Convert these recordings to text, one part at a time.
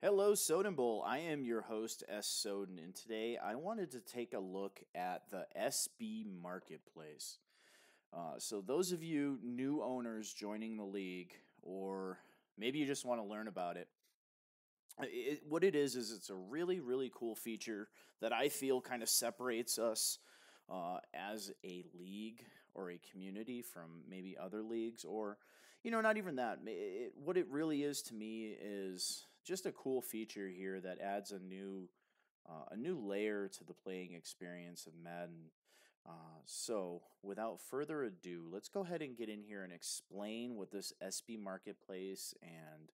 Hello, Soden Bowl. I am your host, S. Soden, and today I wanted to take a look at the SB Marketplace. So, those of you new owners joining the league, or maybe you just want to learn about it, what it is it's a really, really cool feature that I feel kind of separates us as a league or a community from maybe other leagues, or not even that. What it really is to me is just a cool feature here that adds a new layer to the playing experience of Madden. So, without further ado, let's go ahead and get in here and explain what this SB Marketplace and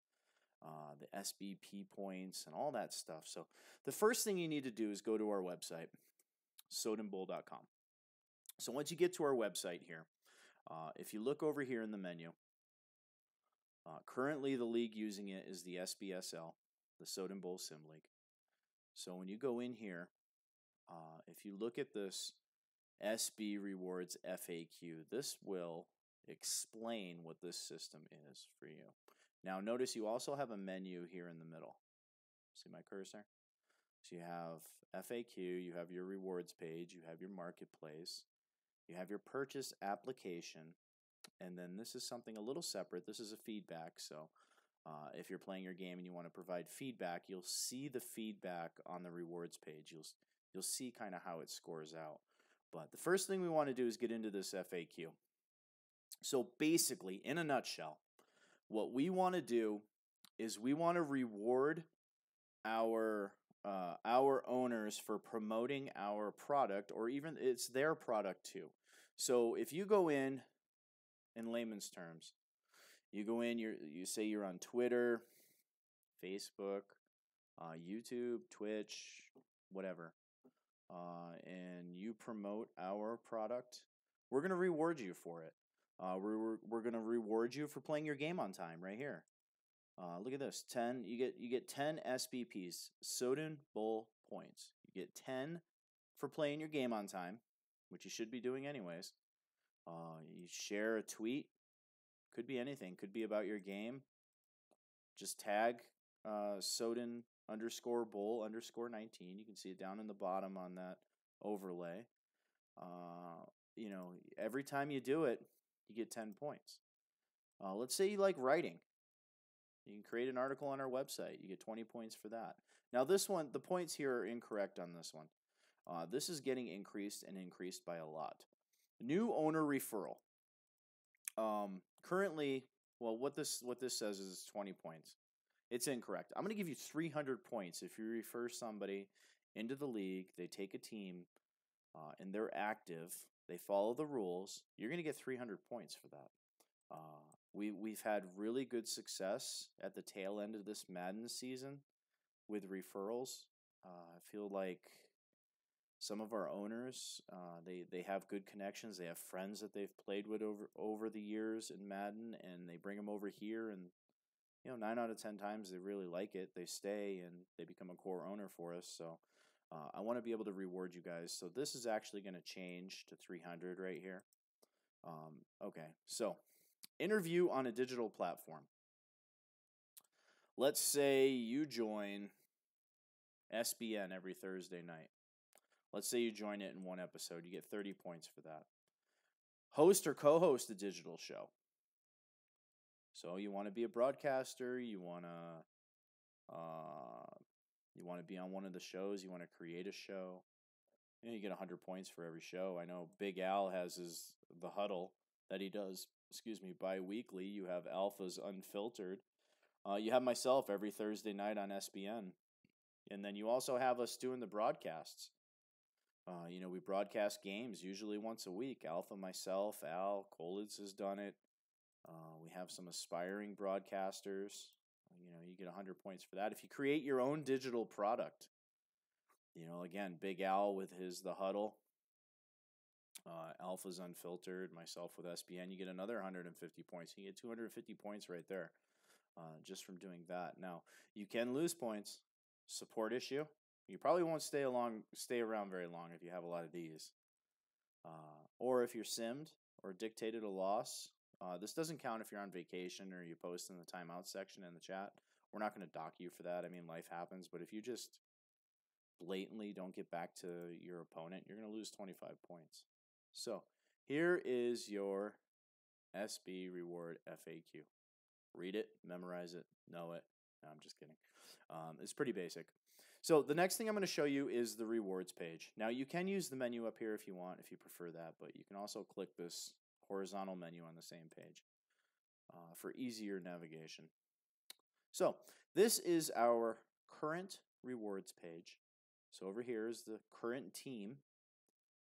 the SBP points and all that stuff. So, the first thing you need to do is go to our website, sodenbowl.com. So, once you get to our website here, if you look over here in the menu, currently the league using it is the SBSL, the Soden Bowl Sim League. So, when you go in here, if you look at this SB Rewards FAQ, this will explain what this system is for you. Now, notice you also have a menu here in the middle. See my cursor? So you have FAQ, you have your rewards page, you have your marketplace, you have your purchase application, and then this is something a little separate. This is a feedback. So if you're playing your game and you want to provide feedback, you'll see the feedback on the rewards page. You'll see kind of how it scores out. But the first thing we want to do is get into this FAQ. So basically, in a nutshell, what we want to do is we want to reward our owners for promoting our product, or even it's their product too. So if you go in layman's terms, you go in, you say you're on Twitter, Facebook, YouTube, Twitch, whatever, and you promote our product, we're going to reward you for it. We're going to reward you for playing your game on time right here. Look at this. 10. You get 10 SBPs, Soden Bowl points. You get 10 for playing your game on time, which you should be doing anyways. You share a tweet. Could be anything. Could be about your game. Just tag Soden _bowl _19. You can see it down in the bottom on that overlay. Every time you do it, you get 10 points. Let's say you like writing. You can create an article on our website. You get 20 points for that. Now this one, the points here are incorrect on this one. This is getting increased and increased by a lot. New owner referral. Currently, well, what this says is 20 points. It's incorrect. I'm going to give you 300 points if you refer somebody into the league, they take a team, and they're active, they follow the rules. You're going to get 300 points for that. We've had really good success at the tail end of this Madden season with referrals. I feel like some of our owners, they have good connections. They have friends that they've played with over the years in Madden, and they bring them over here, and 9 out of 10 times they really like it. They stay and they become a core owner for us. So I want to be able to reward you guys. So this is actually going to change to 300 right here. Okay, so interview on a digital platform. Let's say you join SBN every Thursday night. Let's say you join it in one episode. You get 30 points for that. Host or co-host a digital show. So you want to be a broadcaster, you want to be on one of the shows, you want to create a show. You get 100 points for every show. I know Big Al has the huddle that he does, bi-weekly. You have Alpha's Unfiltered. You have myself every Thursday night on SBN. And then you also have us doing the broadcasts. We broadcast games usually once a week. Alpha, myself, Al, Colitz has done it. We have some aspiring broadcasters. You get 100 points for that. If you create your own digital product, again, Big Al with the huddle, Alpha's Unfiltered, myself with SBN, you get another 150 points. You get 250 points right there just from doing that. Now, you can lose points. Support issue. You probably won't stay around very long if you have a lot of these. Or if you're simmed or dictated a loss. This doesn't count if you're on vacation or you post in the timeout section in the chat, We're not going to dock you for that. I mean, life happens, but if you just blatantly don't get back to your opponent, you're going to lose 25 points. So here is your SB Reward FAQ. Read it, memorize it, know it. No, I'm just kidding. It's pretty basic. So the next thing I'm going to show you is the rewards page. Now you can use the menu up here if you want, if you prefer that, but you can also click this horizontal menu on the same page for easier navigation. So this is our current rewards page. So over here is the current team.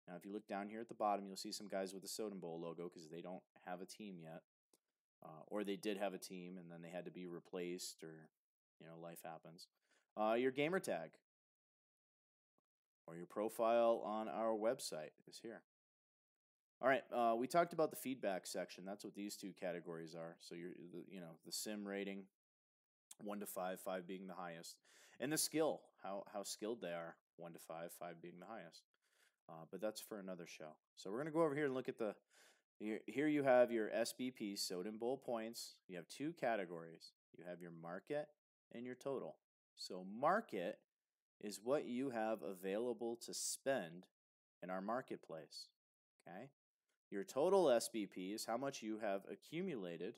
Now if you look down here at the bottom, you'll see some guys with the Soda Bowl logo because they don't have a team yet. Or they did have a team and then they had to be replaced, or life happens. Your gamer tag or your profile on our website is here. All right, we talked about the feedback section. That's what these two categories are. So the sim rating, 1 to 5, 5 being the highest, and the skill, how skilled they are, 1 to 5, 5 being the highest. But that's for another show. So we're gonna go over here and look at the. Here you have your SBP, Soda Bowl points. You have two categories. You have your market and your total. So market is what you have available to spend in our marketplace. Okay. Your total SBP is how much you have accumulated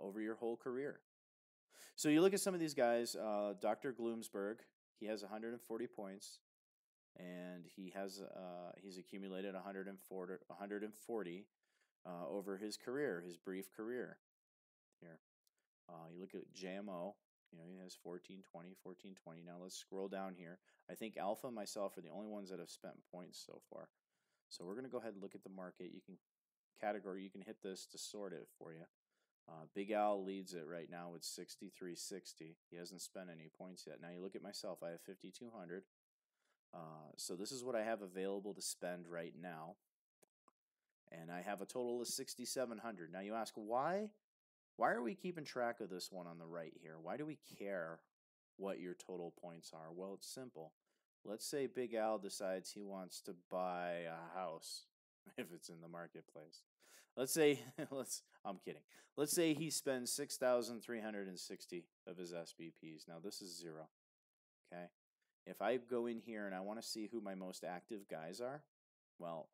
over your whole career. So you look at some of these guys. Dr. Gloomsburg, he has 140 points. And he's accumulated 140 over his career, his brief career. Here, you look at JMO. He has 1420, 1420. Now let's scroll down here. I think Alpha and myself are the only ones that have spent points so far. So we're gonna go ahead and look at the market. You can category. You can hit this to sort it for you. Big Al leads it right now with 6360. He hasn't spent any points yet. Now you look at myself. I have 5200. So this is what I have available to spend right now. And I have a total of 6,700. Now you ask, why are we keeping track of this one on the right here? Why do we care what your total points are? Well, it's simple. Let's say Big Al decides he wants to buy a house if it's in the marketplace. Let's say, I'm kidding. Let's say he spends 6,360 of his SBPs. Now this is 0. Okay. If I go in here and I want to see who my most active guys are, well,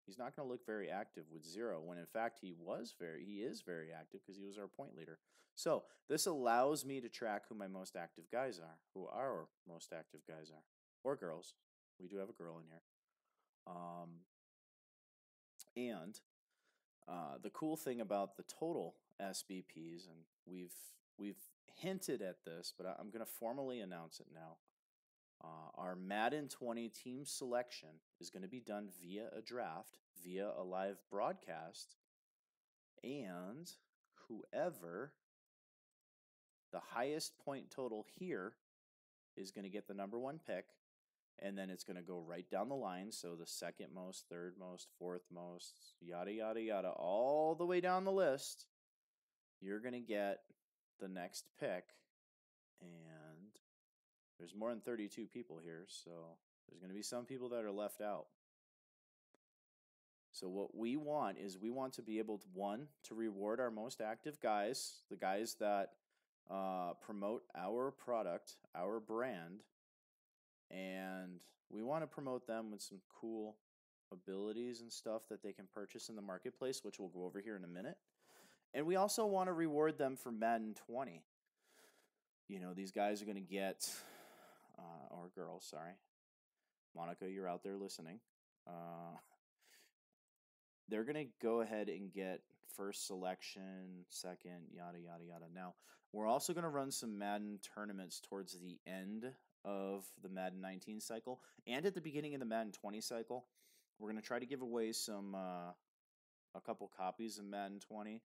he's not going to look very active with 0, when in fact he is very active because he was our point leader. So this allows me to track who my most active guys are, who our most active guys are, or girls. We do have a girl in here. And the cool thing about the total SBPs, and we've hinted at this, but I'm going to formally announce it now. Our Madden 20 team selection is going to be done via a draft, via a live broadcast, and whoever the highest point total here is going to get the number 1 pick, and then it's going to go right down the line. So the second most, third most, fourth most, yada, yada, yada, all the way down the list. You're going to get the next pick, and there's more than 32 people here, so there's going to be some people that are left out. So what we want is we want to be able to, 1, to reward our most active guys, the guys that promote our product, our brand, and we want to promote them with some cool abilities and stuff that they can purchase in the marketplace, which we'll go over here in a minute. And we also want to reward them for Madden 20. These guys are going to get... or girls, sorry. Monica, you're out there listening. They're going to go ahead and get first selection, second, yada, yada, yada. Now, we're also going to run some Madden tournaments towards the end of the Madden 19 cycle and at the beginning of the Madden 20 cycle. We're going to try to give away a couple copies of Madden 20,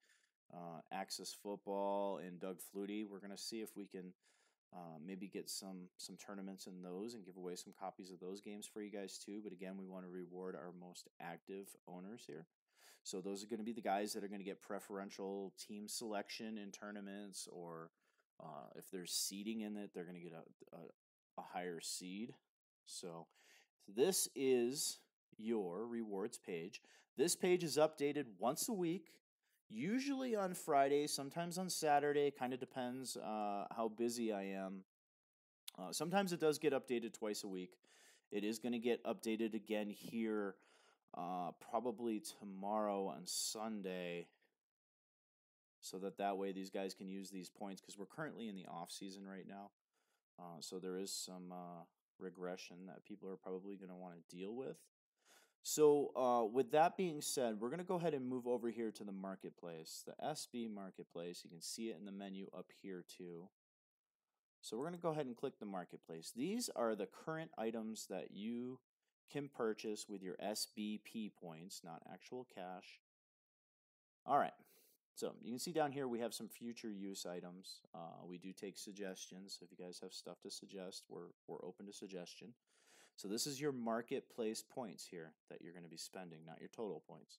Axis Football and Doug Flutie. We're going to see if we can maybe get some tournaments in those and give away some copies of those games for you guys too. But again, we want to reward our most active owners here. So those are going to be the guys that are going to get preferential team selection in tournaments, or if there's seeding in it, they're going to get a higher seed. So this is your rewards page. This page is updated once a week. Usually on Friday, sometimes on Saturday. Kind of depends how busy I am. Sometimes it does get updated twice a week. It is going to get updated again here probably tomorrow on Sunday, so that way these guys can use these points, because we're currently in the off season right now. So there is some regression that people are probably going to want to deal with. So with that being said, we're going to go ahead and move over here to the marketplace, the SB marketplace. You can see it in the menu up here too. So we're going to go ahead and click the marketplace. These are the current items that you can purchase with your SBP points, not actual cash. All right. So you can see down here we have some future use items. We do take suggestions. If you guys have stuff to suggest, we're open to suggestion. So this is your marketplace points here that you're going to be spending, not your total points.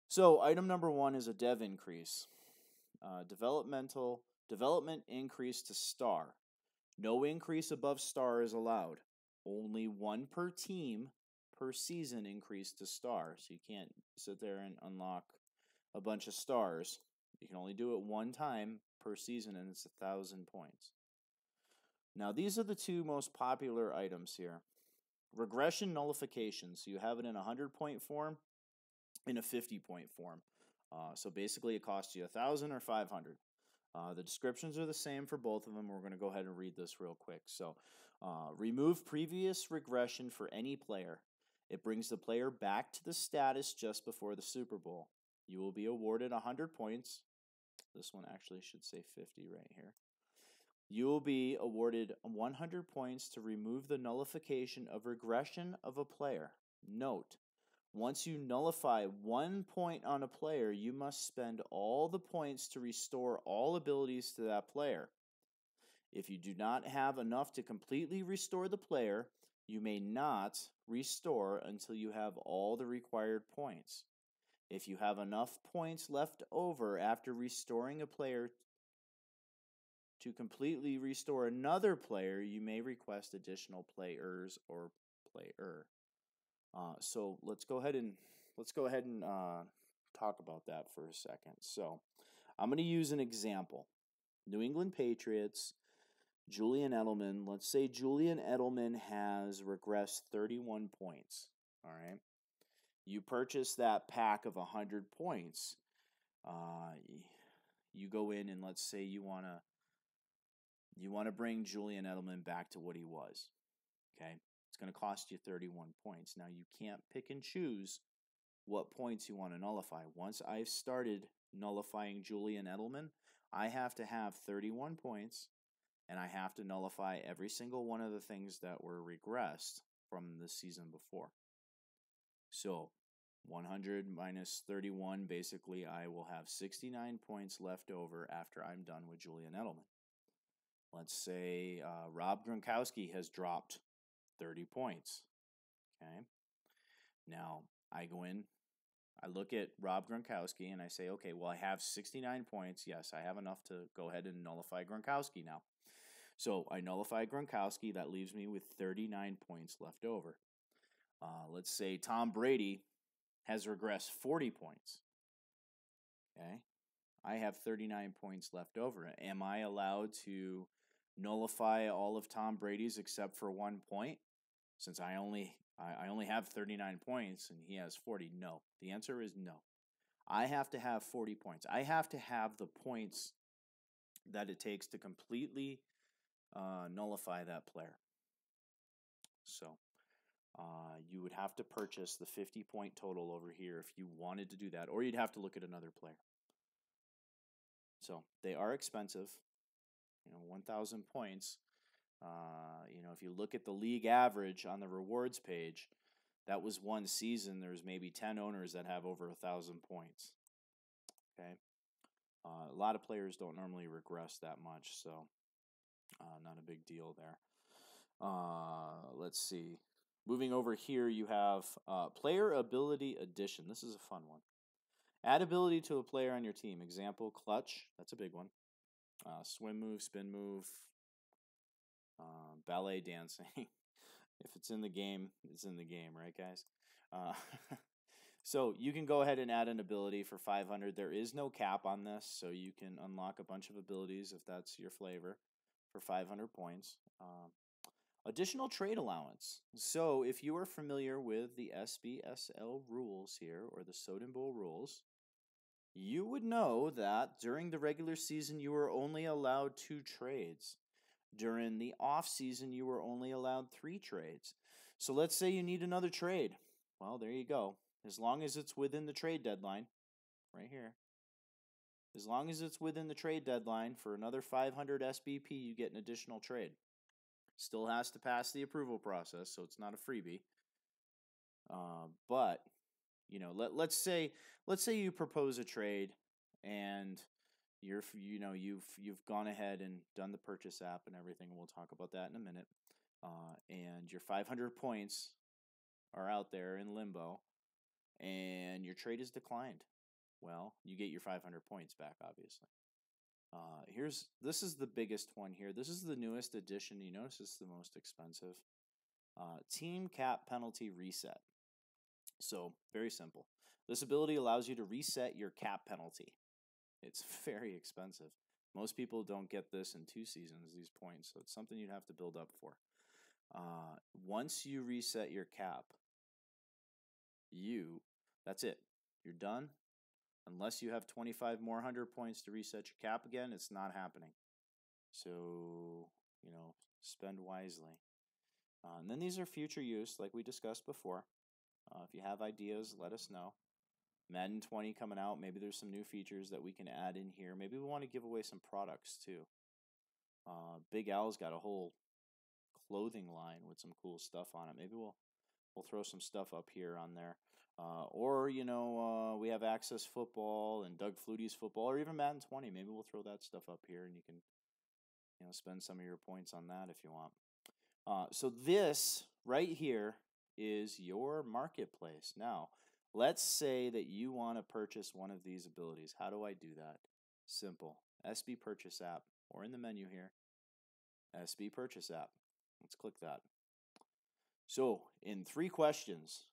So item number 1 is a dev increase. Development increase to star. No increase above star is allowed. Only 1 per team per season increase to star. So you can't sit there and unlock a bunch of stars. You can only do it 1 time per season, and it's 1,000 points. Now these are the 2 most popular items here. Regression nullification. So you have it in a 100-point form, in a 50-point form. So basically it costs you 1,000 or 500. The descriptions are the same for both of them. We're going to go ahead and read this real quick. So remove previous regression for any player. It brings the player back to the status just before the Super Bowl. You will be awarded 100 points. This one actually should say 50 right here. You will be awarded 100 points to remove the nullification of regression of a player. Note, once you nullify 1 point on a player, you must spend all the points to restore all abilities to that player. If you do not have enough to completely restore the player, you may not restore until you have all the required points. If you have enough points left over after restoring a player to completely restore another player, you may request additional players or player. So let's go ahead and talk about that for a second. So I'm going to use an example. New England Patriots, Julian Edelman. Let's say Julian Edelman has regressed 31 points. All right. You purchase that pack of 100 points. You go in and let's say you want to bring Julian Edelman back to what he was. Okay. It's going to cost you 31 points. Now, you can't pick and choose what points you want to nullify. Once I've started nullifying Julian Edelman, I have to have 31 points, and I have to nullify every single one of the things that were regressed from the season before. So 100 minus 31, basically I will have 69 points left over after I'm done with Julian Edelman. Let's say Rob Gronkowski has dropped 30 points. Okay. Now, I go in, I look at Rob Gronkowski, and I say, okay, well, I have 69 points. Yes, I have enough to go ahead and nullify Gronkowski now. So I nullify Gronkowski. That leaves me with 39 points left over. Let's say Tom Brady has regressed 40 points. Okay. I have 39 points left over. Am I allowed to nullify all of Tom Brady's except for 1 point? Since I only have 39 points and he has 40, no. The answer is no. I have to have 40 points. I have to have the points that it takes to completely nullify that player. So you would have to purchase the 50-point total over here if you wanted to do that, or you'd have to look at another player. So they are expensive. 1,000 points. If you look at the league average on the rewards page, that was one season. There's maybe 10 owners that have over 1,000 points. Okay. A lot of players don't normally regress that much, so not a big deal there. Let's see. Moving over here, you have player ability addition. This is a fun one. Add ability to a player on your team. Example, clutch. That's a big one. Swim move, spin move, ballet dancing. If it's in the game, it's in the game, right, guys? So you can go ahead and add an ability for 500. There is no cap on this, so you can unlock a bunch of abilities if that's your flavor for 500 points. Additional trade allowance. So if you are familiar with the SBSL rules here, or the Sodom Bowl rules, you would know that during the regular season you were only allowed 2 trades. During the off season you were only allowed 3 trades. So let's say you need another trade. Well, there you go. As long as it's within the trade deadline, right here. As long as it's within the trade deadline for another 500 SBP, you get an additional trade. Still has to pass the approval process, so it's not a freebie. But you know, let's say you propose a trade, and you've gone ahead and done the purchase app and everything, and we'll talk about that in a minute. And your 500 points are out there in limbo, and your trade is declined. Well, you get your 500 points back, obviously. This is the biggest one here. This is the newest addition. You notice it's the most expensive. Team cap penalty reset. So, very simple. This ability allows you to reset your cap penalty. It's very expensive. Most people don't get this in 2 seasons, these points, so it's something you'd have to build up for. Once you reset your cap, that's it. You're done. Unless you have 25 more 100 points to reset your cap again, it's not happening. So, spend wisely. And then these are future use, like we discussed before. If you have ideas, let us know. Madden 20 coming out. Maybe there's some new features that we can add in here. Maybe we want to give away some products too. Big Al's got a whole clothing line with some cool stuff on it. Maybe we'll throw some stuff up here on there. Or we have Access Football and Doug Flutie's football, or even Madden 20. Maybe we'll throw that stuff up here, and you can spend some of your points on that if you want. So this right here is your marketplace. Now, let's say that you want to purchase one of these abilities. How do I do that? Simple. SB Purchase app, or in the menu here, SB Purchase app. Let's click that. So, in 3 questions,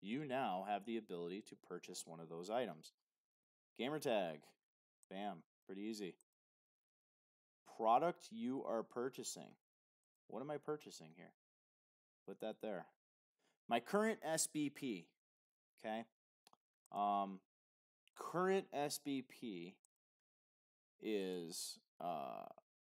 you now have the ability to purchase one of those items. Gamertag. Bam. Pretty easy. Product you are purchasing. What am I purchasing here? Put that there. My current SBP. Okay. Current SBP is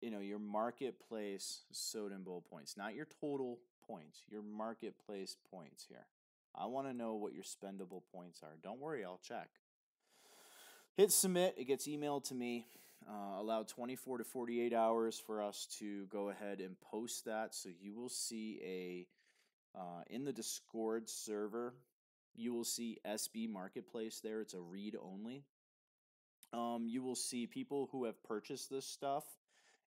your marketplace Sodom Bowl points, not your total points, your marketplace points here. I want to know what your spendable points are. Don't worry, I'll check. Hit submit. It gets emailed to me. Allow 24 to 48 hours for us to go ahead and post that. So you will see in the Discord server, you will see SB Marketplace there. It's a read only. You will see people who have purchased this stuff.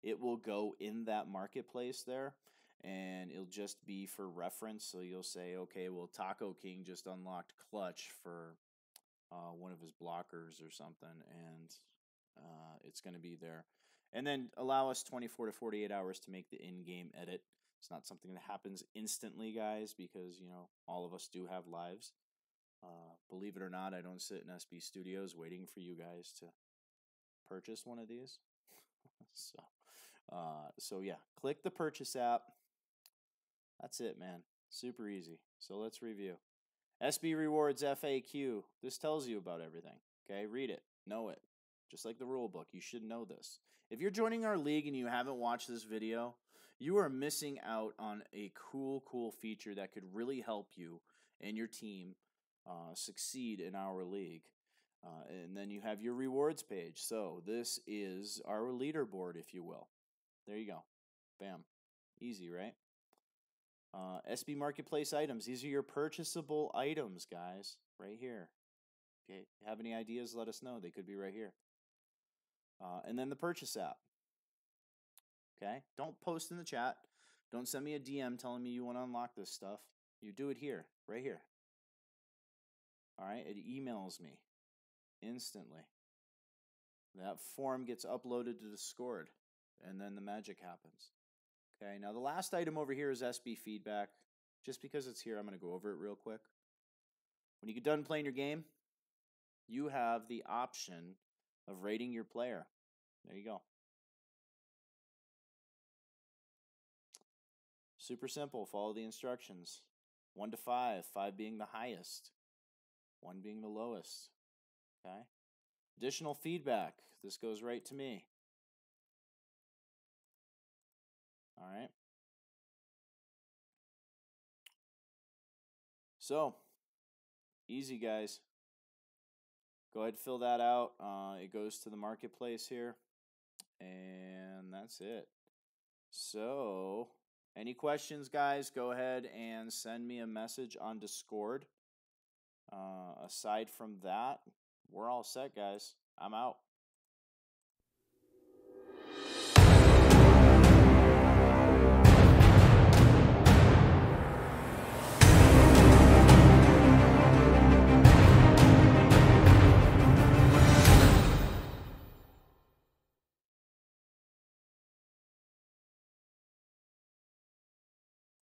It will go in that marketplace there, and it'll just be for reference. So you'll say, okay, well, Taco King just unlocked Clutch for one of his blockers or something, and it's going to be there. And then allow us 24 to 48 hours to make the in-game edit. It's not something that happens instantly, guys, because, all of us do have lives. Believe it or not, I don't sit in SB Studios waiting for you guys to purchase one of these. So yeah, click the purchase app. That's it, man. Super easy. So let's review. SB Rewards FAQ. This tells you about everything. Okay, read it. Know it. Just like the rule book, you should know this. If you're joining our league and you haven't watched this video, you are missing out on a cool feature that could really help you and your team succeed in our league. And then you have your rewards page. So this is our leaderboard, if you will. There you go. Bam. Easy, right? SB Marketplace items. These are your purchasable items, guys. Right here. Okay. If you have any ideas, let us know. They could be right here. And then the purchase app. Okay? Don't post in the chat. Don't send me a DM telling me you want to unlock this stuff. You do it here. Right here. All right? It emails me instantly. That form gets uploaded to Discord, and then the magic happens. Okay, now the last item over here is SB feedback. Just because it's here, I'm going to go over it real quick. When you get done playing your game, you have the option of rating your player. There you go. Super simple. Follow the instructions. 1 to 5, 5 being the highest, 1 being the lowest. Okay. Additional feedback. This goes right to me. All right. So, easy, guys. Go ahead and fill that out. It goes to the marketplace here. And that's it. So, any questions, guys, go ahead and send me a message on Discord. Aside from that, we're all set, guys. I'm out.